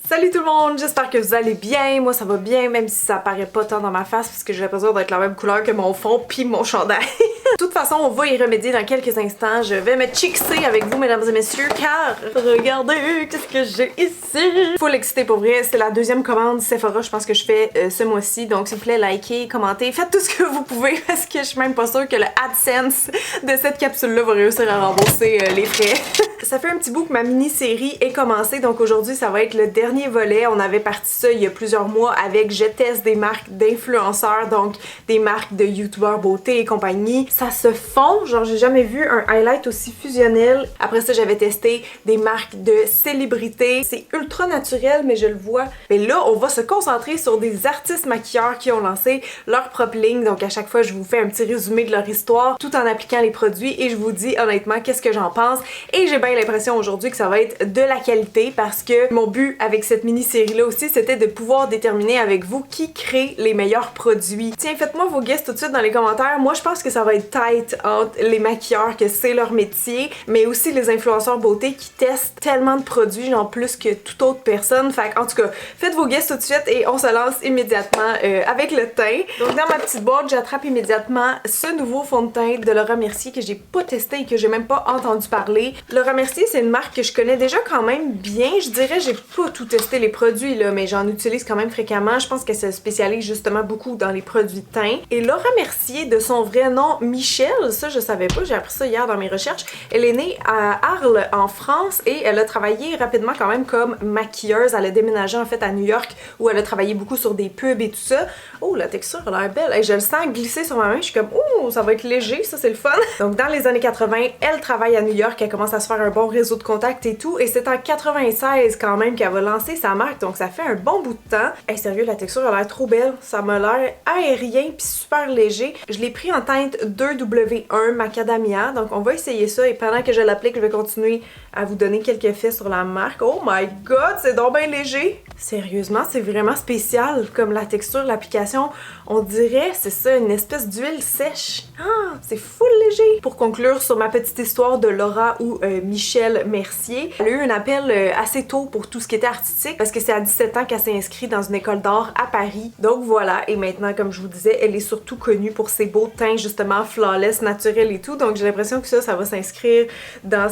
Salut tout le monde, j'espère que vous allez bien. Moi ça va bien, même si ça paraît pas tant dans ma face parce que j'ai l'impression d'être la même couleur que mon fond pis mon chandail. De toute façon, on va y remédier dans quelques instants. Je vais me chixer avec vous, mesdames et messieurs, car regardez qu'est-ce que j'ai ici. Full excité pour vrai, c'est la deuxième commande Sephora, je pense que je fais ce mois-ci. Donc s'il vous plaît, likez, commentez, faites tout ce que vous pouvez parce que je suis même pas sûre que le AdSense de cette capsule-là va réussir à rembourser les frais. Ça fait un petit bout que ma mini-série est commencée, donc aujourd'hui ça va être le dernier volet. On avait parti ça il y a plusieurs mois avec je teste des marques d'influenceurs, donc des marques de youtubeurs beauté et compagnie. Ça se fond, genre j'ai jamais vu un highlight aussi fusionnel. Après ça j'avais testé des marques de célébrités. C'est ultra naturel mais je le vois. Mais là on va se concentrer sur des artistes maquilleurs qui ont lancé leur propre ligne, donc à chaque fois je vous fais un petit résumé de leur histoire tout en appliquant les produits et je vous dis honnêtement qu'est-ce que j'en pense. Et j'ai bien l'impression aujourd'hui que ça va être de la qualité parce que mon but avec cette mini-série là aussi c'était de pouvoir déterminer avec vous qui crée les meilleurs produits. Tiens, faites-moi vos guesses tout de suite dans les commentaires. Moi je pense que ça va être tight entre les maquilleurs, que c'est leur métier, mais aussi les influenceurs beauté qui testent tellement de produits, genre plus que toute autre personne. Fait en tout cas, faites vos guesses tout de suite et on se lance immédiatement avec le teint. Donc dans ma petite boîte, j'attrape immédiatement ce nouveau fond de teint de Laura Mercier que j'ai pas testé et que j'ai même pas entendu parler. Laura Mercier, c'est une marque que je connais déjà quand même bien. Je dirais, j'ai pas tout testé les produits là, mais j'en utilise quand même fréquemment. Je pense qu'elle se spécialise justement beaucoup dans les produits de teint. Et Laura Mercier, de son vrai nom Michel, ça je savais pas, j'ai appris ça hier dans mes recherches. Elle est née à Arles en France et elle a travaillé rapidement quand même comme maquilleuse. Elle a déménagé en fait à New York où elle a travaillé beaucoup sur des pubs et tout ça. Oh, la texture a l'air belle. Et je le sens glisser sur ma main. Je suis comme, oh, ça va être léger, ça c'est le fun. Donc dans les années 80, elle travaille à New York, elle commence à se faire un bon réseau de contacts et tout. Et c'est en 96 quand même qu'elle va lancer sa marque, donc ça fait un bon bout de temps. Hey, sérieux, la texture a l'air trop belle. Ça m'a l'air aérien puis super léger. Je l'ai pris en teinte 2W1 Macadamia, donc on va essayer ça et pendant que je l'applique, je vais continuer à vous donner quelques effets sur la marque. Oh my god, c'est donc bien léger! Sérieusement, c'est vraiment spécial comme la texture, l'application. On dirait, c'est ça, une espèce d'huile sèche. Ah, c'est full léger! Pour conclure sur ma petite histoire de Laura ou Michel Mercier, elle a eu un appel assez tôt pour tout ce qui était artistique parce que c'est à 17 ans qu'elle s'est inscrite dans une école d'art à Paris. Donc voilà, et maintenant, comme je vous disais, elle est surtout connue pour ses beaux teints justement flawless, naturels et tout. Donc j'ai l'impression que ça va s'inscrire dans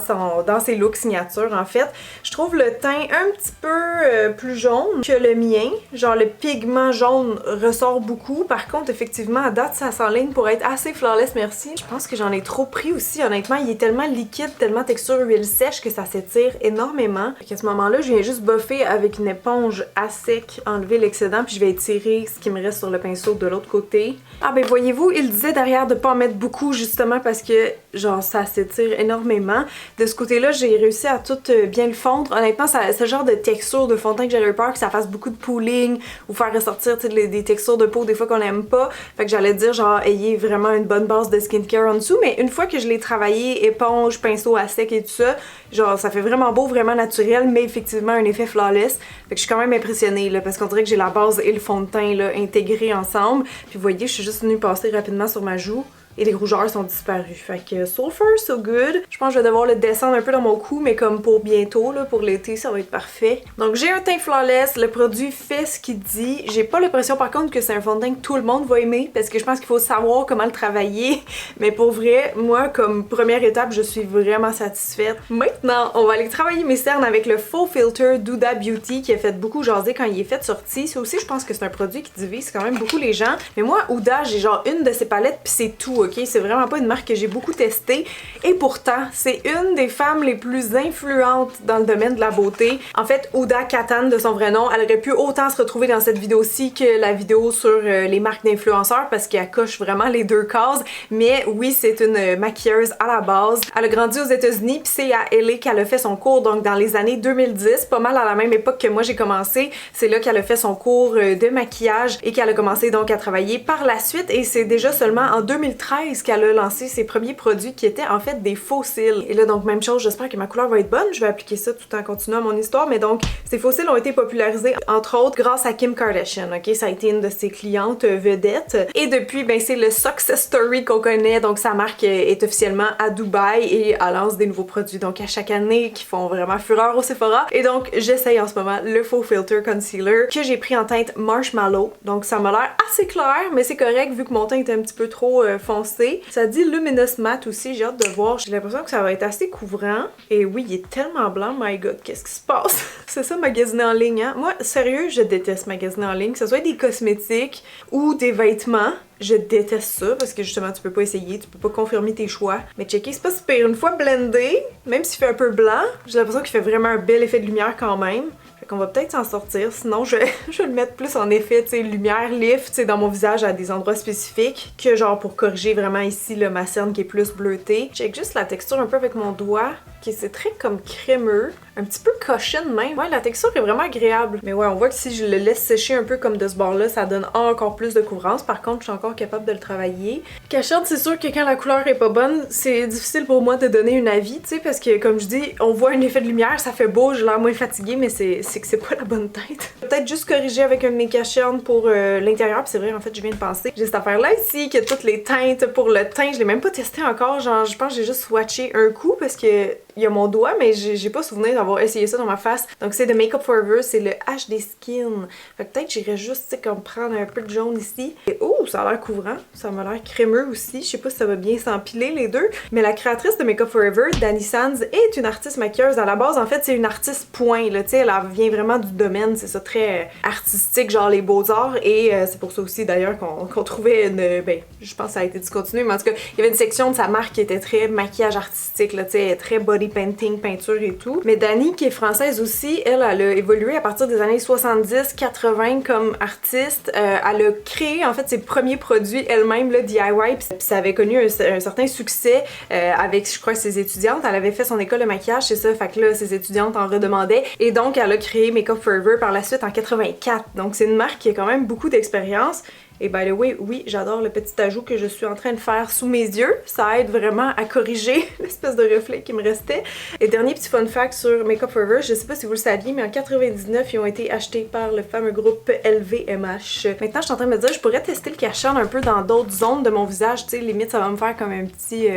ses looks signature en fait. Je trouve le teint un petit peu plus jaune que le mien. Genre le pigment jaune ressort beaucoup. Par contre, effectivement, à date, ça s'enligne pour être assez flawless, merci. Je pense que j'en ai trop pris aussi, honnêtement. Il est tellement liquide, tellement texture huile sèche que ça s'étire énormément. À ce moment-là, je viens juste buffer avec une éponge à sec, enlever l'excédent, puis je vais étirer ce qui me reste sur le pinceau de l'autre côté. Ah ben voyez-vous, il disait derrière de pas en mettre beaucoup justement parce que genre ça s'étire énormément. De ce côté-là, j'ai réussi à tout bien le fondre. Honnêtement, c'est le genre de texture de fond de teint que j'avais peur que ça fasse beaucoup de pooling ou faire ressortir des textures de peau des fois qu'on n'aime pas. Fait que j'allais dire genre ayez vraiment une bonne base de skincare en dessous, mais une fois que je l'ai travaillé, éponge, pinceau à sec et tout ça, genre ça fait vraiment beau, vraiment naturel, mais effectivement un effet flawless. Fait que je suis quand même impressionnée là, parce qu'on dirait que j'ai la base et le fond de teint là intégrés ensemble. Puis vous voyez, je suis juste venue passer rapidement sur ma joue. Et les rougeurs sont disparus. Fait que so far, so good. Je pense que je vais devoir le descendre un peu dans mon cou, mais comme pour bientôt, là, pour l'été, ça va être parfait. Donc j'ai un teint flawless, le produit fait ce qu'il dit. J'ai pas l'impression par contre que c'est un fond de teint que tout le monde va aimer, parce que je pense qu'il faut savoir comment le travailler. Mais pour vrai, moi, comme première étape, je suis vraiment satisfaite. Maintenant, on va aller travailler mes cernes avec le Faux Filter d'Huda Beauty, qui a fait beaucoup jaser quand il est fait sorti. Ça aussi, je pense que c'est un produit qui divise quand même beaucoup les gens. Mais moi, Huda, j'ai genre une de ses palettes, puis c'est tout. Ok, c'est vraiment pas une marque que j'ai beaucoup testée et pourtant c'est une des femmes les plus influentes dans le domaine de la beauté. En fait, Huda Kattan de son vrai nom, elle aurait pu autant se retrouver dans cette vidéo-ci que la vidéo sur les marques d'influenceurs parce qu'elle coche vraiment les deux cases. Mais oui, c'est une maquilleuse à la base. Elle a grandi aux États-Unis puis c'est à LA qu'elle a fait son cours, donc dans les années 2010, pas mal à la même époque que moi j'ai commencé. C'est là qu'elle a fait son cours de maquillage et qu'elle a commencé donc à travailler par la suite et c'est déjà seulement en 2013 2013 qu'elle a lancé ses premiers produits qui étaient en fait des faux cils. Et là donc même chose, j'espère que ma couleur va être bonne, je vais appliquer ça tout en continuant mon histoire, mais donc ces faux cils ont été popularisés entre autres grâce à Kim Kardashian, ok? Ça a été une de ses clientes vedettes. Et depuis, ben c'est le success story qu'on connaît, donc sa marque est officiellement à Dubaï et elle lance des nouveaux produits donc à chaque année qui font vraiment fureur au Sephora. Et donc j'essaye en ce moment le Faux Filter Concealer que j'ai pris en teinte Marshmallow, donc ça m'a l'air assez clair, mais c'est correct vu que mon teint est un petit peu trop foncé. Ça dit Luminous Matte aussi, j'ai hâte de voir, j'ai l'impression que ça va être assez couvrant. Et oui, il est tellement blanc, my god, qu'est-ce qui se passe? C'est ça magasiner en ligne, hein? Moi, sérieux, je déteste magasiner en ligne, que ce soit des cosmétiques ou des vêtements. Je déteste ça parce que justement tu peux pas essayer, tu peux pas confirmer tes choix. Mais checker, c'est pas si pire. Une fois blendé, même s'il fait un peu blanc, j'ai l'impression qu'il fait vraiment un bel effet de lumière quand même. Fait qu'on va peut-être s'en sortir, sinon je vais le mettre plus en effet, tu sais, lumière, lift, tu sais, dans mon visage à des endroits spécifiques que genre pour corriger vraiment ici là, ma cerne qui est plus bleutée. Check juste la texture un peu avec mon doigt, qui c'est très comme crémeux, un petit peu cushion même. Ouais, la texture est vraiment agréable. Mais ouais, on voit que si je le laisse sécher un peu comme de ce bord-là, ça donne encore plus de couvrance. Par contre, je suis encore capable de le travailler. Cachette, c'est sûr que quand la couleur est pas bonne, c'est difficile pour moi de donner un avis, tu sais, parce que comme je dis, on voit un effet de lumière, ça fait beau, j'ai l'air moins fatiguée, mais c'est que c'est pas la bonne teinte. Peut-être juste corriger avec un de mes cachernes pour l'intérieur, puis c'est vrai, en fait, je viens de penser. J'ai cette affaire-là ici, qui a toutes les teintes pour le teint, je l'ai même pas testé encore, genre, je pense que j'ai juste swatché un coup, parce que il y a mon doigt, mais j'ai pas souvenir d'avoir essayé ça dans ma face. Donc c'est de Make Up Forever, c'est le HD Skin. Fait que peut-être j'irais juste, tu sais, comme prendre un peu de jaune ici. Et oh, ça a l'air couvrant, ça m'a l'air crémeux aussi. Je sais pas si ça va bien s'empiler les deux. Mais la créatrice de Make Up Forever, Dani Sands, est une artiste maquilleuse. À la base, en fait, c'est une artiste point, là, tu sais, elle vient vraiment du domaine, c'est ça, très artistique, genre les beaux-arts. Et c'est pour ça aussi, d'ailleurs, qu'on trouvait une... Ben, je pense que ça a été discontinué, mais en tout cas, il y avait une section de sa marque qui était très maquillage artistique, là, tu sais, très body painting, peinture et tout. Mais Dani, qui est française aussi, elle a évolué à partir des années 70-80 comme artiste. Elle a créé en fait ses premiers produits elle-même, le DIY, puis ça avait connu un certain succès avec, je crois, ses étudiantes. Elle avait fait son école de maquillage, c'est ça, fait que là, ses étudiantes en redemandaient. Et donc, elle a créé Make Up Forever par la suite en 84. Donc, c'est une marque qui a quand même beaucoup d'expérience. Et by the way, oui, j'adore le petit ajout que je suis en train de faire sous mes yeux. Ça aide vraiment à corriger l'espèce de reflet qui me restait. Et dernier petit fun fact sur Make Up Forever, je sais pas si vous le saviez, mais en 99, ils ont été achetés par le fameux groupe LVMH. Maintenant, je suis en train de me dire, je pourrais tester le cache-œil un peu dans d'autres zones de mon visage. Tu sais, limite, ça va me faire comme un petit...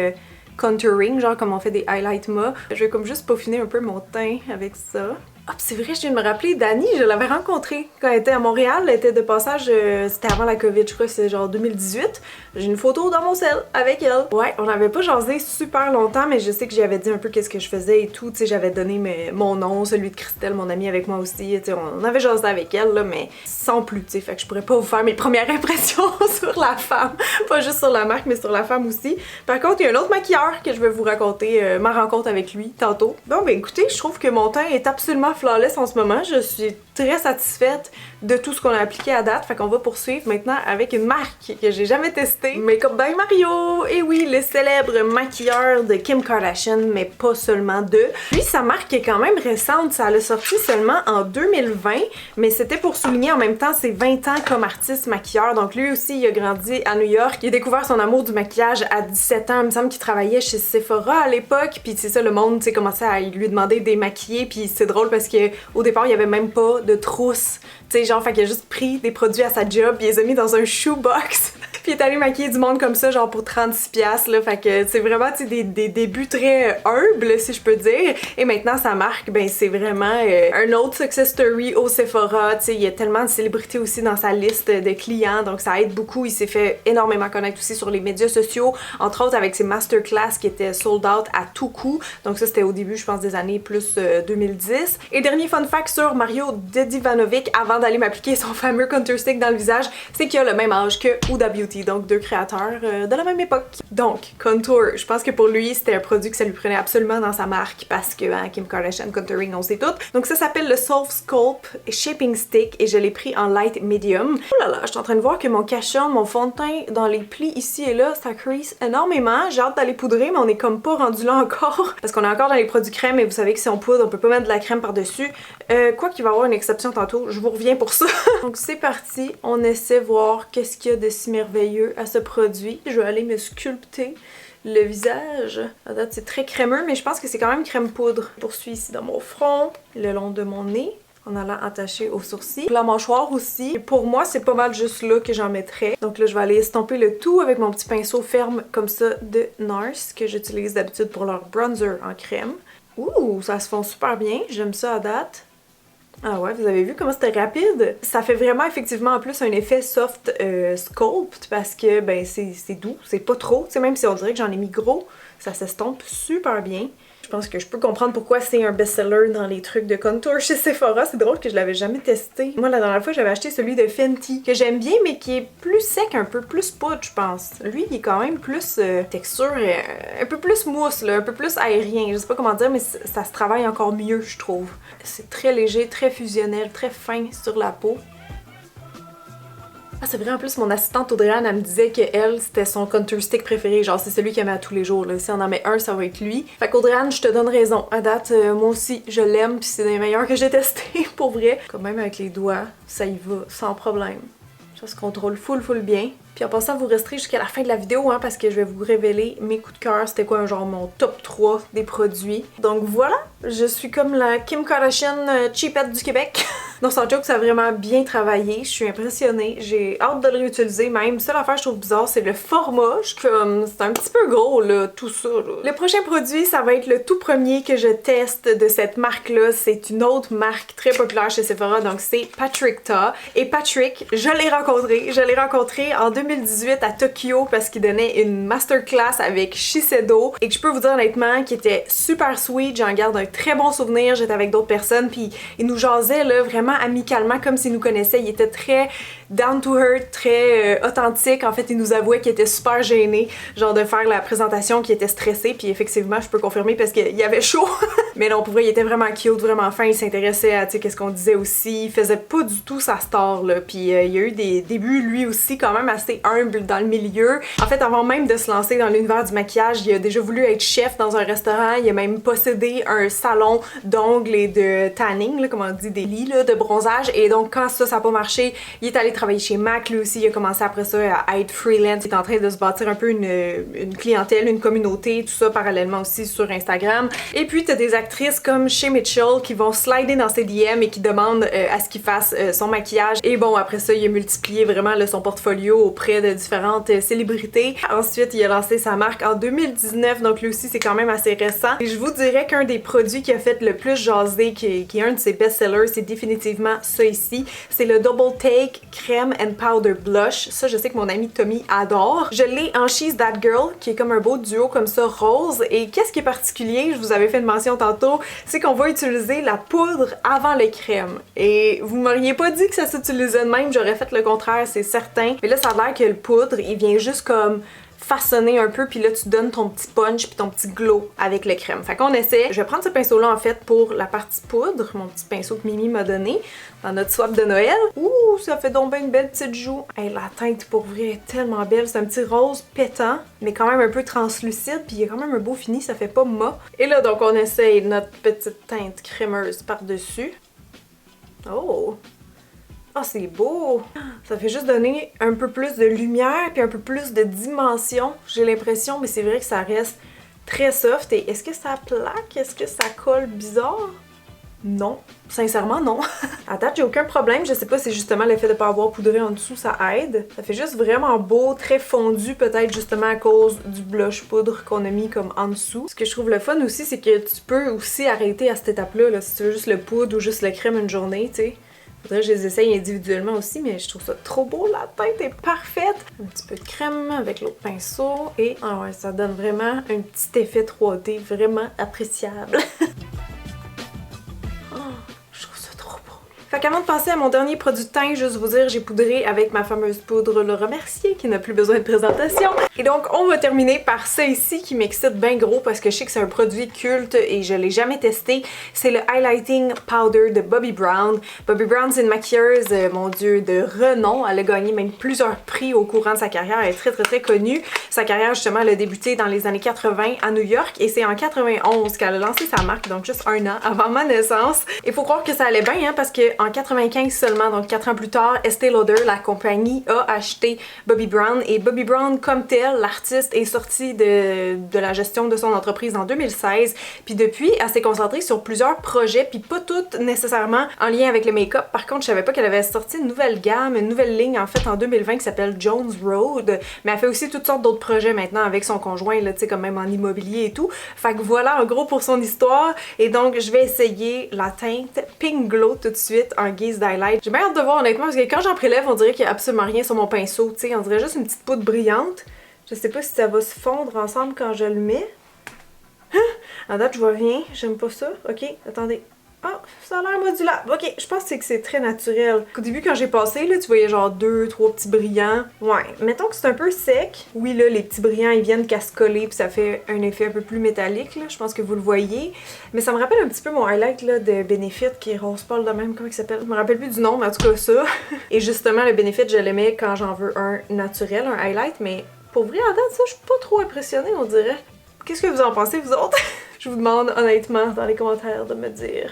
contouring, genre comme on fait des highlights mat. Je vais comme juste peaufiner un peu mon teint avec ça. Ah, c'est vrai, je viens de me rappeler, Dani, je l'avais rencontrée quand elle était à Montréal, elle était de passage, c'était avant la COVID, je crois que c'est genre 2018. J'ai une photo dans mon cell avec elle. Ouais, on n'avait pas jasé super longtemps, mais je sais que j'y avais dit un peu qu'est-ce que je faisais et tout, tu sais, j'avais donné mon nom, celui de Christelle, mon amie avec moi aussi, tu sais, on avait jasé avec elle, là, mais sans plus, tu sais, fait que je pourrais pas vous faire mes premières impressions sur la femme, pas juste sur la marque, mais sur la femme aussi. Par contre, il y a un autre maquilleur que je vais vous raconter, ma rencontre avec lui, tantôt. Bon, ben écoutez, je trouve que mon teint est absolument flawless en ce moment. Je suis très satisfaite de tout ce qu'on a appliqué à date. Fait qu'on va poursuivre maintenant avec une marque que j'ai jamais testée. Make Up by Mario! Et oui, le célèbre maquilleur de Kim Kardashian, mais pas seulement de. Lui, sa marque est quand même récente. Ça l'a sorti seulement en 2020, mais c'était pour souligner en même temps ses 20 ans comme artiste maquilleur. Donc lui aussi, il a grandi à New York. Il a découvert son amour du maquillage à 17 ans. Il me semble qu'il travaillait chez Sephora à l'époque. Puis c'est ça, le monde, tu sais, commençait à lui demander de démaquiller. Puis c'est drôle parce que au départ, il y avait même pas de trousse. Tu sais, genre, fait qu'il a juste pris des produits à sa job, puis il les a mis dans un shoebox. Puis il est allé maquiller du monde comme ça, genre pour 36$, là. Fait que c'est vraiment, tu sais, des débuts très humbles, si je peux dire. Et maintenant, sa marque, ben, c'est vraiment un autre success story au Sephora. Tu sais, il y a tellement de célébrités aussi dans sa liste de clients, donc ça aide beaucoup. Il s'est fait énormément connaître aussi sur les médias sociaux, entre autres avec ses masterclass qui étaient sold out à tout coup. Donc ça, c'était au début, je pense, des années plus 2010. Et dernier fun fact sur Mario Dedivanovic, avant d'aller m'appliquer son fameux contour stick dans le visage, c'est qu'il a le même âge que Huda Beauty, donc deux créateurs de la même époque. Donc, contour, je pense que pour lui, c'était un produit que ça lui prenait absolument dans sa marque parce que hein, Kim Kardashian contouring, on sait tout. Donc ça s'appelle le Soft Sculpt Shaping Stick et je l'ai pris en light medium. Oh là là, je suis en train de voir que mon cache-œil, mon fond de teint dans les plis ici et là, ça crease énormément. J'ai hâte d'aller poudrer, mais on est comme pas rendu là encore parce qu'on est encore dans les produits crème et vous savez que si on poudre, on peut pas mettre de la crème par-dessus. Quoi qu'il va y avoir une exception tantôt, je vous reviens pour ça. Donc c'est parti, on essaie voir qu'est-ce qu'il y a de si merveilleux à ce produit. Je vais aller me sculpter le visage. À date, c'est très crémeux, mais je pense que c'est quand même crème poudre. Je poursuis ici dans mon front, le long de mon nez, en allant attacher aux sourcils. La mâchoire aussi. Et pour moi, c'est pas mal juste là que j'en mettrais. Donc là, je vais aller estomper le tout avec mon petit pinceau ferme comme ça de NARS, que j'utilise d'habitude pour leur bronzer en crème. Ouh, ça se fond super bien. J'aime ça à date. Ah ouais, vous avez vu comment c'était rapide? Ça fait vraiment effectivement en plus un effet soft sculpt parce que ben c'est doux, c'est pas trop. Tu sais, même si on dirait que j'en ai mis gros, ça s'estompe super bien. Je pense que je peux comprendre pourquoi c'est un best-seller dans les trucs de contour chez Sephora. C'est drôle que je l'avais jamais testé. Moi, la dernière fois, j'avais acheté celui de Fenty, que j'aime bien, mais qui est plus sec, un peu plus poudre, je pense. Lui, il est quand même plus texture, un peu plus mousse, là, un peu plus aérien. Je sais pas comment dire, mais ça se travaille encore mieux, je trouve. C'est très léger, très fusionnel, très fin sur la peau. Ah, c'est vrai, en plus, mon assistante Audrey-Anne, elle me disait que elle, c'était son contour stick préféré. Genre, c'est celui qu'elle met à tous les jours. Là. Si on en met un, ça va être lui. Fait qu'Audrey-Anne, je te donne raison. À date, moi aussi, je l'aime, puis c'est des meilleurs que j'ai testés, pour vrai. Quand même, avec les doigts, ça y va, sans problème. Ça se contrôle full bien. Puis en passant, vous resterez jusqu'à la fin de la vidéo, hein, parce que je vais vous révéler mes coups de cœur. C'était quoi, genre mon top 3 des produits. Donc voilà, je suis comme la Kim Kardashian cheapette du Québec. Non, sans joke, ça a vraiment bien travaillé. Je suis impressionnée. J'ai hâte de le réutiliser même. Seule affaire que je trouve bizarre, c'est le format. Comme, c'est un petit peu gros, là, tout ça. Là. Le prochain produit, ça va être le tout premier que je teste de cette marque-là. C'est une autre marque très populaire chez Sephora, donc c'est Patrick Ta. Et Patrick, je l'ai rencontré. Je l'ai rencontré en 2018 à Tokyo parce qu'il donnait une masterclass avec Shiseido. Et que je peux vous dire honnêtement qu'il était super sweet. J'en garde un très bon souvenir. J'étais avec d'autres personnes, puis il nous jasait, là, vraiment amicalement comme s'il nous connaissait. Il était très down to earth, très authentique. En fait, il nous avouait qu'il était super gêné, genre de faire la présentation, qu'il était stressé. Puis effectivement, je peux confirmer parce qu'il y avait chaud. Mais non, pour vrai, il était vraiment cute, vraiment fin. Il s'intéressait à, tu sais, qu'est-ce qu'on disait aussi. Il faisait pas du tout sa star, là. Puis il y a eu des débuts, lui aussi, quand même assez humble dans le milieu. En fait, avant même de se lancer dans l'univers du maquillage, il a déjà voulu être chef dans un restaurant. Il a même possédé un salon d'ongles et de tanning, là, comme on dit, des lits, là, de bronzage. Et donc, quand ça n'a pas marché, il est allé travailler chez MAC. Lui aussi, il a commencé après ça à être freelance. Il est en train de se bâtir un peu une clientèle, une communauté, tout ça parallèlement aussi sur Instagram. Et puis, t'as des actrices comme Shay Mitchell qui vont slider dans ses DM et qui demandent à ce qu'il fasse son maquillage. Et bon, après ça, il a multiplié vraiment là, son portfolio auprès de différentes célébrités. Ensuite, il a lancé sa marque en 2019, donc lui aussi, c'est quand même assez récent. Et je vous dirais qu'un des produits qui a fait le plus jaser, qui est un de ses best-sellers, c'est définitivement ça ici. C'est le Double Take Crème and Powder Blush. Ça, je sais que mon ami Tommy adore. Je l'ai en She's That Girl, qui est comme un beau duo comme ça, rose. Et qu'est-ce qui est particulier, je vous avais fait une mention tantôt, c'est qu'on va utiliser la poudre avant le crème. Et vous m'auriez pas dit que ça s'utilisait de même, j'aurais fait le contraire, c'est certain. Mais là, ça a l'air que le poudre, il vient juste comme façonner un peu, puis là tu donnes ton petit punch puis ton petit glow avec le crème. Fait qu'on essaie. Je vais prendre ce pinceau là en fait pour la partie poudre, mon petit pinceau que Mimi m'a donné dans notre swap de Noël. Ouh, ça fait donc bien une belle petite joue. Hey, la teinte pour vrai est tellement belle, c'est un petit rose pétant mais quand même un peu translucide, puis il y a quand même un beau fini, ça fait pas mat. Et là donc on essaye notre petite teinte crémeuse par-dessus. Oh! Ah, c'est beau! Ça fait juste donner un peu plus de lumière puis un peu plus de dimension, j'ai l'impression, mais c'est vrai que ça reste très soft. Et est-ce que ça plaque? Est-ce que ça colle bizarre? Non. Sincèrement, non. À date, j'ai aucun problème. Je sais pas si justement le fait de pas avoir poudré en dessous, ça aide. Ça fait juste vraiment beau, très fondu, peut-être justement à cause du blush poudre qu'on a mis comme en dessous. Ce que je trouve le fun aussi, c'est que tu peux aussi arrêter à cette étape-là, là, si tu veux juste le poudre ou juste le crème une journée, tu sais. Faudrait que je les essaye individuellement aussi, mais je trouve ça trop beau, la teinte est parfaite! Un petit peu de crème avec l'autre pinceau et ah ouais, ça donne vraiment un petit effet 3D vraiment appréciable. Fait qu'avant de passer à mon dernier produit de teint, juste vous dire, j'ai poudré avec ma fameuse poudre Le Remercier qui n'a plus besoin de présentation. Et donc, on va terminer par ça ici qui m'excite bien gros parce que je sais que c'est un produit culte et je l'ai jamais testé. C'est le Highlighting Powder de Bobbi Brown. Bobbi Brown, c'est une maquilleuse, mon dieu, de renom. Elle a gagné même plusieurs prix au courant de sa carrière. Elle est très connue. Sa carrière, justement, elle a débuté dans les années 80 à New York et c'est en 91 qu'elle a lancé sa marque, donc juste un an avant ma naissance. Il faut croire que ça allait bien, hein, parce que en 95 seulement, donc 4 ans plus tard, Estée Lauder, la compagnie, a acheté Bobbi Brown. Et Bobbi Brown, comme tel, l'artiste, est sortie de la gestion de son entreprise en 2016. Puis depuis, elle s'est concentrée sur plusieurs projets, puis pas toutes nécessairement en lien avec le make-up. Par contre, je savais pas qu'elle avait sorti une nouvelle gamme, une nouvelle ligne en fait en 2020 qui s'appelle Jones Road. Mais elle fait aussi toutes sortes d'autres projets maintenant avec son conjoint, là, tu sais, comme même en immobilier et tout. Fait que voilà en gros pour son histoire. Et donc, je vais essayer la teinte Pink Glow tout de suite en guise d'highlight. J'ai bien hâte de voir honnêtement parce que quand j'en prélève, on dirait qu'il y a absolument rien sur mon pinceau, tu sais, on dirait juste une petite poudre brillante. Je sais pas si ça va se fondre ensemble quand je le mets. À date, je vois rien, j'aime pas ça. Ok, attendez. Ah, ça a l'air modulable. Ok, je pense que c'est très naturel. Au début, quand j'ai passé, là, tu voyais genre 2-3 petits brillants. Ouais, mettons que c'est un peu sec. Oui, là, les petits brillants, ils viennent qu'à se coller, puis ça fait un effet un peu plus métallique, là. Je pense que vous le voyez. Mais ça me rappelle un petit peu mon highlight, là, de Benefit, qui est rose pâle de même, comment il s'appelle? Je me rappelle plus du nom, mais en tout cas, ça. Et justement, le Benefit, je l'aimais quand j'en veux un naturel, un highlight, mais pour vrai, à date, ça, je suis pas trop impressionnée, on dirait. Qu'est-ce que vous en pensez, vous autres? Je vous demande honnêtement dans les commentaires de me dire.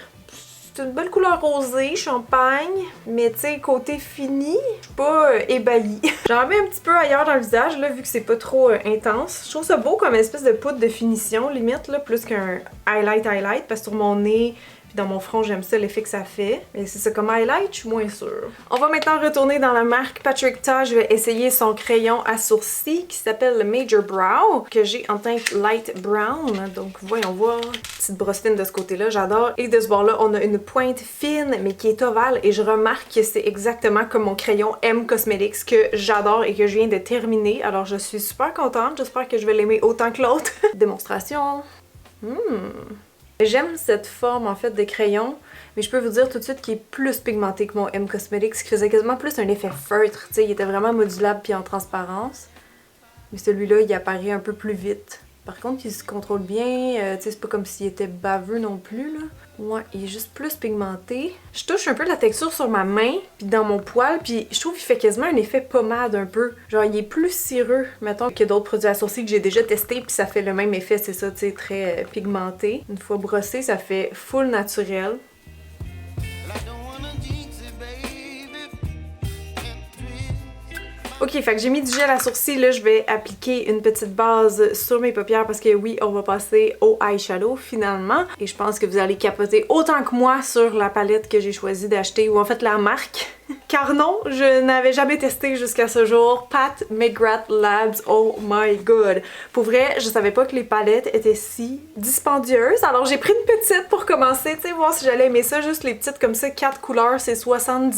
C'est une belle couleur rosée, champagne, mais tu sais, côté fini, je suis pas ébahie. J'en mets un petit peu ailleurs dans le visage, là, vu que c'est pas trop intense. Je trouve ça beau comme espèce de poudre de finition, limite, là, plus qu'un highlight, parce que sur mon nez, puis dans mon front, j'aime ça, l'effet que ça fait. Mais c'est ça, comme highlight, je suis moins sûre. On va maintenant retourner dans la marque Patrick Ta. Je vais essayer son crayon à sourcils qui s'appelle le Major Brow, que j'ai en teinte light brown. Donc, voyons voir. Petite brosse fine de ce côté-là, j'adore. Et de ce bord-là, on a une pointe fine, mais qui est ovale. Et je remarque que c'est exactement comme mon crayon M Cosmetics que j'adore et que je viens de terminer. Alors, je suis super contente. J'espère que je vais l'aimer autant que l'autre. Démonstration. J'aime cette forme en fait de crayon, mais je peux vous dire tout de suite qu'il est plus pigmenté que mon M Cosmetics, qui faisait quasiment plus un effet feutre, tu sais, il était vraiment modulable puis en transparence. Mais celui-là, il apparaît un peu plus vite. Par contre, il se contrôle bien, tu sais, c'est pas comme s'il était baveux non plus, là. Ouais, il est juste plus pigmenté. Je touche un peu la texture sur ma main, puis dans mon poil, puis je trouve qu'il fait quasiment un effet pommade un peu. Genre, il est plus cireux, mettons, que d'autres produits à sourcils que j'ai déjà testés, puis ça fait le même effet, c'est ça, tu sais, très pigmenté. Une fois brossé, ça fait full naturel. Ok, fait que j'ai mis du gel à sourcils, là je vais appliquer une petite base sur mes paupières parce que oui, on va passer au eyeshadow finalement. Et je pense que vous allez capoter autant que moi sur la palette que j'ai choisi d'acheter, ou en fait la marque. Car non, je n'avais jamais testé jusqu'à ce jour Pat McGrath Labs, oh my god. Pour vrai, je savais pas que les palettes étaient si dispendieuses, alors j'ai pris une petite pour commencer, tu sais, voir si j'allais aimer ça. Juste les petites comme ça, 4 couleurs, c'est 77$.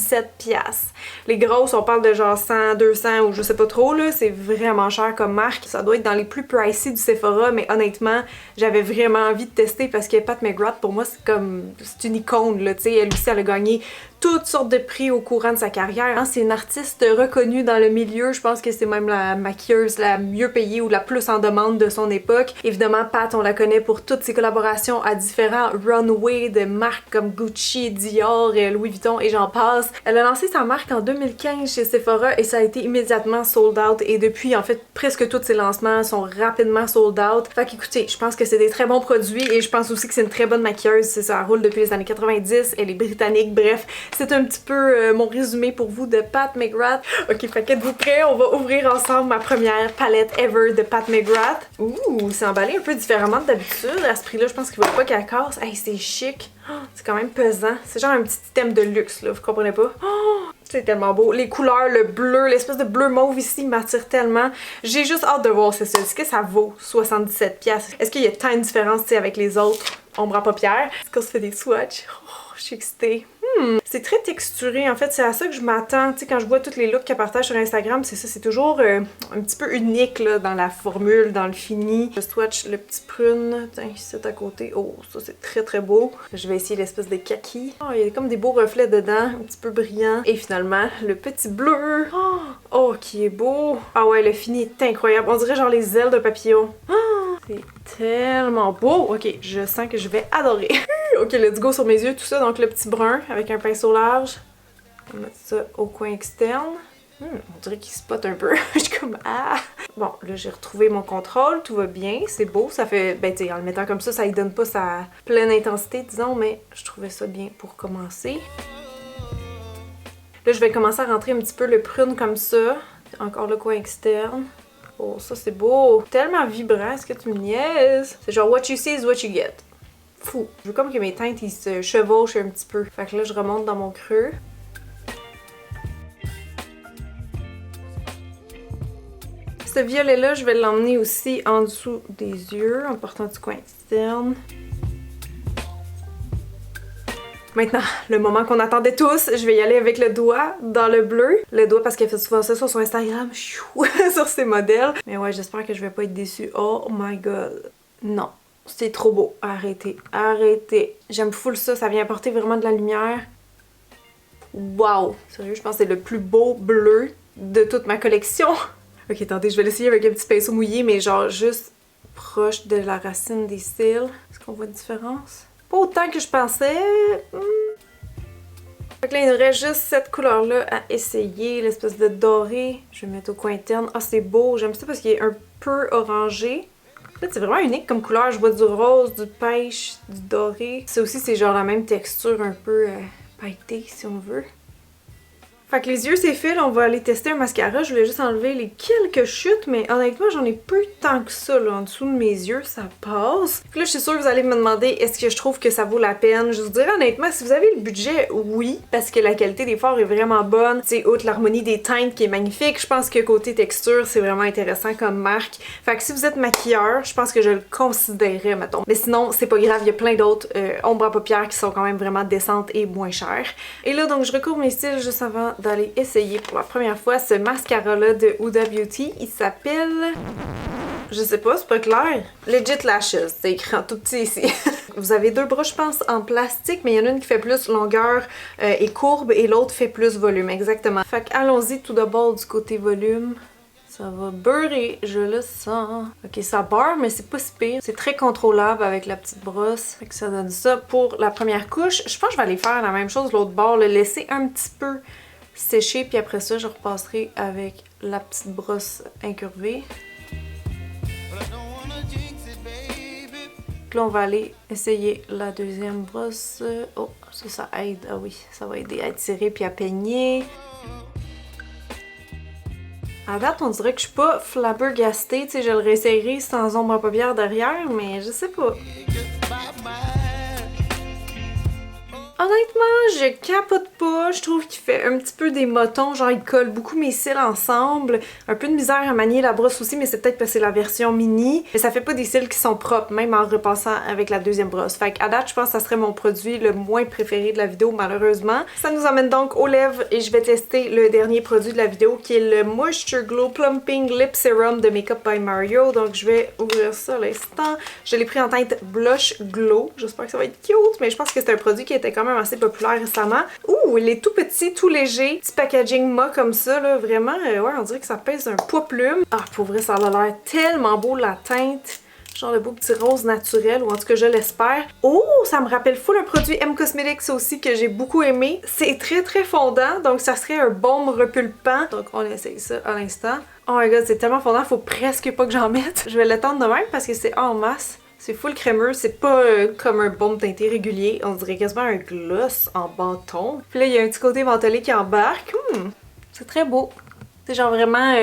Les grosses, on parle de genre 100, 200 ou je sais pas trop, là, c'est vraiment cher comme marque. Ça doit être dans les plus pricey du Sephora, mais honnêtement, j'avais vraiment envie de tester parce que Pat McGrath, pour moi, c'est une icône, là, tu sais, elle aussi, elle a gagné toutes sortes de prix au courant de sa carrière. Hein. C'est une artiste reconnue dans le milieu. Je pense que c'est même la maquilleuse la mieux payée ou la plus en demande de son époque. Évidemment, Pat, on la connaît pour toutes ses collaborations à différents runways de marques comme Gucci, Dior, Louis Vuitton et j'en passe. Elle a lancé sa marque en 2015 chez Sephora et ça a été immédiatement sold out. Et depuis, en fait, presque tous ses lancements sont rapidement sold out. Fait qu'écoutez, je pense que c'est des très bons produits et je pense aussi que c'est une très bonne maquilleuse. C'est ça, elle roule depuis les années 90. Elle est britannique, bref. C'est un petit peu mon résumé pour vous de Pat McGrath. Ok, fait qu'êtes-vous prêts? On va ouvrir ensemble ma première palette ever de Pat McGrath. Ouh, c'est emballé un peu différemment d'habitude. À ce prix-là, je pense qu'il ne faut pas qu'elle casse. Hey, c'est chic. Oh, c'est quand même pesant. C'est genre un petit item de luxe, là. Vous comprenez pas? Oh, c'est tellement beau. Les couleurs, le bleu, l'espèce de bleu mauve ici m'attire tellement. J'ai juste hâte de voir c'est ça. Est-ce que ça vaut 77$? Est-ce qu'il y a tant de différence, tu sais, avec les autres ombres à paupières? Est-ce qu'on se fait des swatchs? Oh, je suis excitée. C'est très texturé, en fait, c'est à ça que je m'attends. Tu sais, quand je vois toutes les looks qu'elle partage sur Instagram, c'est ça, c'est toujours un petit peu unique là, dans la formule, dans le fini. Je swatch le petit prune, tiens, ici à côté. Oh, ça c'est très très beau. Je vais essayer l'espèce de kaki. Oh, il y a comme des beaux reflets dedans, un petit peu brillants. Et finalement, le petit bleu. Oh, qui est beau. Ah ouais, le fini est incroyable. On dirait genre les ailes d'un papillon. C'est tellement beau. Ok, je sens que je vais adorer. Ok, let's go sur mes yeux, tout ça. Donc le petit brun avec un pinceau large. On va mettre ça au coin externe. On dirait qu'il spot un peu. Je suis comme ah! Bon, là j'ai retrouvé mon contrôle, tout va bien, c'est beau, ça fait, ben tu sais, en le mettant comme ça lui donne pas sa pleine intensité, disons, mais je trouvais ça bien pour commencer. Là, je vais commencer à rentrer un petit peu le prune comme ça. Encore le coin externe. Oh, ça c'est beau! Tellement vibrant, est-ce que tu me niaises? C'est genre what you see is what you get. Fou! Je veux comme que mes teintes ils se chevauchent un petit peu. Fait que là, je remonte dans mon creux. Ce violet-là, je vais l'emmener aussi en dessous des yeux, en portant du coin externe. Maintenant, le moment qu'on attendait tous, je vais y aller avec le doigt dans le bleu. Le doigt parce qu'elle fait souvent ça sur son Instagram, sur ses modèles. Mais ouais, j'espère que je vais pas être déçue. Oh my god. Non, c'est trop beau. Arrêtez, arrêtez. J'aime full ça, ça vient apporter vraiment de la lumière. Wow! Sérieux, je pense que c'est le plus beau bleu de toute ma collection. Ok, attendez, je vais l'essayer avec un petit pinceau mouillé, mais genre juste proche de la racine des cils. Est-ce qu'on voit une différence? Pas autant que je pensais. Fait que là, il nous reste juste cette couleur-là à essayer, l'espèce de doré. Je vais mettre au coin interne. Ah, c'est beau. J'aime ça parce qu'il est un peu orangé. Là, c'est vraiment unique comme couleur. Je vois du rose, du pêche, du doré. Ça aussi, c'est genre la même texture un peu pailletée, si on veut. Fait que les yeux c'est fait, là, on va aller tester un mascara. Je voulais juste enlever les quelques chutes, mais honnêtement, j'en ai peu tant que ça, là, en dessous de mes yeux, ça passe. Puis là, je suis sûre que vous allez me demander est-ce que je trouve que ça vaut la peine. Je vous dirais honnêtement, si vous avez le budget, oui, parce que la qualité des fards est vraiment bonne. C'est outre l'harmonie des teintes qui est magnifique, je pense que côté texture, c'est vraiment intéressant comme marque. Fait que si vous êtes maquilleur, je pense que je le considérerais, mettons. Mais sinon, c'est pas grave, il y a plein d'autres ombres à paupières qui sont quand même vraiment décentes et moins chères. Et là, donc, je recouvre mes cils juste avant d'aller essayer pour la première fois ce mascara-là de Huda Beauty. Il s'appelle... Je sais pas, c'est pas clair. Legit Lashes, c'est écrit en tout petit ici. Vous avez deux bras, je pense, en plastique, mais il y en a une qui fait plus longueur et courbe et l'autre fait plus volume, exactement. Fait que allons-y tout d'abord du côté volume. Ça va beurrer, je le sens. Ok, ça beurre, mais c'est pas si pire. C'est très contrôlable avec la petite brosse. Fait que ça donne ça pour la première couche. Je pense que je vais aller faire la même chose de l'autre bord, le laisser un petit peu sécher, puis après ça, je repasserai avec la petite brosse incurvée. Là, on va aller essayer la deuxième brosse. Oh, ça aide. Ah oui, ça va aider à tirer puis à peigner. À date, on dirait que je suis pas flabbergastée. Tu sais, je le réessayerai sans ombre à paupières derrière, mais je sais pas. Honnêtement, je capote pas. Je trouve qu'il fait un petit peu des motons. Genre, il colle beaucoup mes cils ensemble. Un peu de misère à manier la brosse aussi, mais c'est peut-être parce que c'est la version mini. Mais ça fait pas des cils qui sont propres, même en repassant avec la deuxième brosse. Fait qu'à date, je pense que ça serait mon produit le moins préféré de la vidéo, malheureusement. Ça nous emmène donc aux lèvres et je vais tester le dernier produit de la vidéo qui est le Moisture Glow Plumping Lip Serum de Makeup by Mario. Donc, je vais ouvrir ça à l'instant. Je l'ai pris en teinte Blush Glow. J'espère que ça va être cute, mais je pense que c'est un produit qui était quand même assez populaire récemment. Ouh, il est tout petit, tout léger. Petit packaging mat comme ça, là. Vraiment, ouais, on dirait que ça pèse un poids plume. Ah, pour vrai, ça a l'air tellement beau, la teinte. Genre le beau petit rose naturel, ou en tout cas, je l'espère. Oh, ça me rappelle full un produit M Cosmetics aussi que j'ai beaucoup aimé. C'est très, très fondant, donc ça serait un baume repulpant. Donc, on essaye ça à l'instant. Oh my god, c'est tellement fondant, faut presque pas que j'en mette. Je vais l'étendre de même parce que c'est en masse. C'est full crémeux, c'est pas comme un baume teinté régulier, on dirait quasiment un gloss en bâton. Puis là, il y a un petit côté mentholé qui embarque. C'est très beau. C'est genre vraiment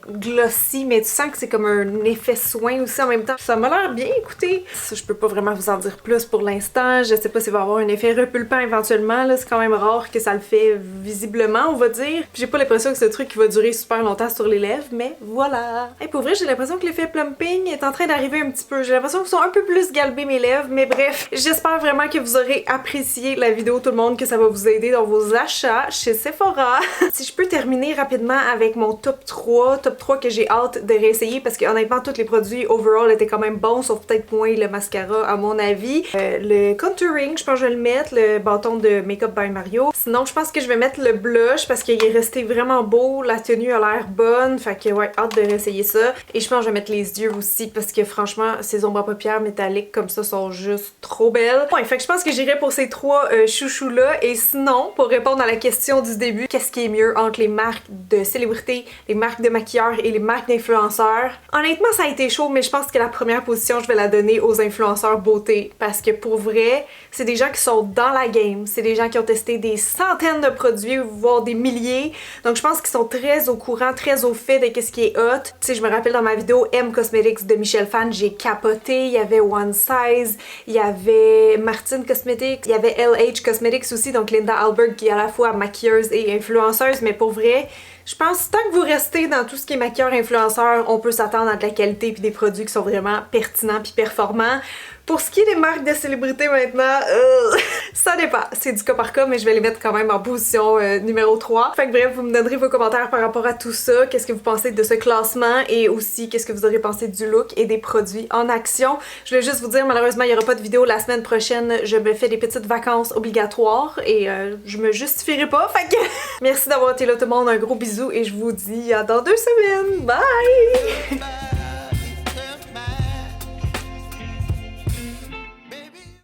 glossy, mais tu sens que c'est comme un effet soin aussi en même temps. Ça m'a l'air bien, écoutez. Ça, je peux pas vraiment vous en dire plus pour l'instant. Je sais pas s'il va avoir un effet repulpant éventuellement. Là, c'est quand même rare que ça le fait visiblement, on va dire. J'ai pas l'impression que c'est un truc qui va durer super longtemps sur les lèvres, mais voilà. Et pour vrai, j'ai l'impression que l'effet plumping est en train d'arriver un petit peu. J'ai l'impression qu'ils sont un peu plus galbées mes lèvres, mais bref. J'espère vraiment que vous aurez apprécié la vidéo, tout le monde, que ça va vous aider dans vos achats chez Sephora. Si je peux terminer rapidement avec mon top 3 que j'ai hâte de réessayer parce que honnêtement tous les produits overall étaient quand même bons, sauf peut-être moins le mascara à mon avis. Le contouring, je pense que je vais le mettre, le bâton de Makeup by Mario. Sinon je pense que je vais mettre le blush parce qu'il est resté vraiment beau, la tenue a l'air bonne, fait que ouais, hâte de réessayer ça. Et je pense que je vais mettre les yeux aussi parce que franchement ces ombres à paupières métalliques comme ça sont juste trop belles. Ouais, fait que je pense que j'irai pour ces trois chouchous là. Et sinon, pour répondre à la question du début, qu'est-ce qui est mieux entre les marques de célébrités célébrités, les marques de maquilleurs et les marques d'influenceurs. Honnêtement, ça a été chaud, mais je pense que la première position, je vais la donner aux influenceurs beauté parce que pour vrai, c'est des gens qui sont dans la game, c'est des gens qui ont testé des centaines de produits, voire des milliers. Donc je pense qu'ils sont très au courant, très au fait de ce qui est hot. Tu sais, je me rappelle dans ma vidéo M Cosmetics de Michel Fan, j'ai capoté, il y avait One Size, il y avait Martine Cosmetics, il y avait LH Cosmetics aussi, donc Linda Alberg qui est à la fois maquilleuse et influenceuse, mais pour vrai, je pense tant que vous restez dans tout ce qui est maquilleur influenceur, on peut s'attendre à de la qualité puis des produits qui sont vraiment pertinents puis performants. Pour ce qui est des marques de célébrités maintenant, ça dépend. C'est du cas par cas, mais je vais les mettre quand même en position numéro 3. Fait que bref, vous me donnerez vos commentaires par rapport à tout ça. Qu'est-ce que vous pensez de ce classement et aussi qu'est-ce que vous aurez pensé du look et des produits en action. Je voulais juste vous dire, malheureusement, il n'y aura pas de vidéo la semaine prochaine. Je me fais des petites vacances obligatoires et je me justifierai pas. Fait que merci d'avoir été là tout le monde. Un gros bisou et je vous dis à dans 2 semaines. Bye!